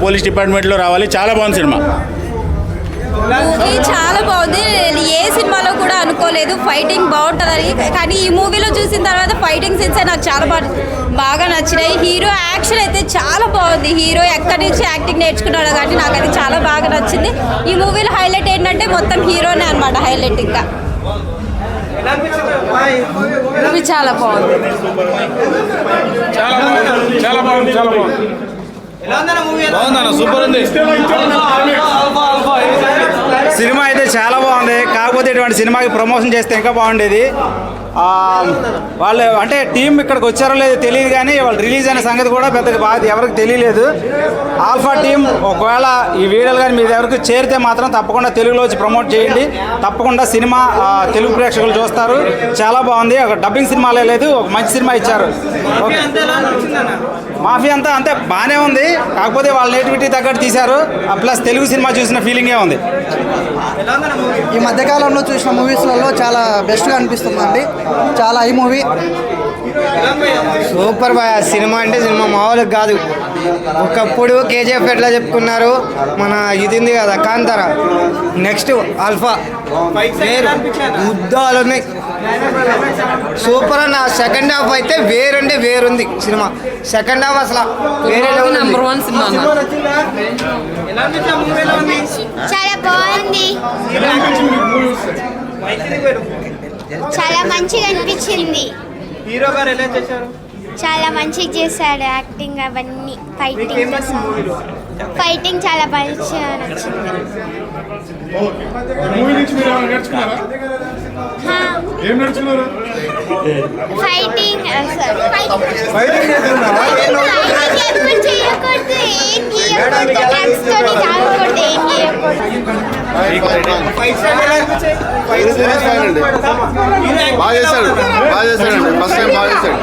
Police డిపార్ట్మెంట్లో రావాలి. చాలా బాగుంది సినిమా. మూవీ చాలా బాగుంది. ఏ సినిమాలో కూడా అనుకోలేదు ఫైటింగ్ బాగుంటుందని, కానీ ఈ మూవీలో చూసిన తర్వాత ఫైటింగ్ సీన్స్ నాకు చాలా బాగా నచ్చినాయి. హీరో యాక్షన్ అయితే చాలా బాగుంది. హీరో ఎక్కడి నుంచి యాక్టింగ్ నేర్చుకున్నాడో కానీ నాకు అది చాలా బాగా నచ్చింది. ఈ మూవీలో హైలైట్ ఏంటంటే మొత్తం హీరోనే అనమాట హైలైట్. ఇంకా మూవీ చాలా బాగుంది. సూపర్ ఉంది. సినిమా అయితే చాలా బాగుంది. కాకపోతే ఇటువంటి సినిమాకి ప్రమోషన్ చేస్తే ఇంకా బాగుండేది. వాళ్ళు అంటే టీం ఇక్కడికి వచ్చారో లేదో తెలియదు, కానీ వాళ్ళు రిలీజ్ అయిన సంగతి కూడా పెద్దగా బాగా ఎవరికి తెలియలేదు. ఆల్ఫా టీం ఒకవేళ ఈ వీడియోలు కానీ మీరు ఎవరికి చేరితే మాత్రం తప్పకుండా తెలుగులో వచ్చి ప్రమోట్ చేయండి. తప్పకుండా సినిమా తెలుగు ప్రేక్షకులు చూస్తారు. చాలా బాగుంది. ఒక డబ్బింగ్ సినిమాలే లేదు, ఒక మంచి సినిమా ఇచ్చారు. మాఫీ అంతా అంతే బాగానే ఉంది. కాకపోతే వాళ్ళ నేటివిటీ తగ్గట్టు తీశారు. ప్లస్ తెలుగు సినిమా చూసిన ఫీలింగే ఉంది. ఈ మధ్యకాలంలో చూసిన మూవీస్లలో చాలా బెస్ట్గా అనిపిస్తుందండి. చాలా ఈ మూవీ సూపర్ బాయ్. సినిమా అంటే సినిమా మామూలుగా కాదు. ఒకప్పుడు కేజీఎఫ్ ఎట్లా చెప్పుకున్నారు, మన ఇది ఉంది కదా కాంతార, నెక్స్ట్ ఆల్ఫా, యుద్ధాలు ఉన్నాయి. సూపర్ అన్న. సెకండ్ హాఫ్ అయితే వేరంటే వేరుంది సినిమా. సెకండ్ హాఫ్ అసలు వేరే నెంబర్ 1 సినిమా. చాలా బాగుంది. చాలా మంచిగా అనిపించింది. హీరో గారు ఎలా చేశారు? చాలా మంచిగా చేశాడు. యాక్టింగ్ అవన్నీ ఫైటింగ్ చాలా మంచిగా నచ్చింది. ఫైటింగ్ చేయకూడదు, ఏం బాగా చేశాడు. ఫస్ట్ టైం బాగా చేశాడు.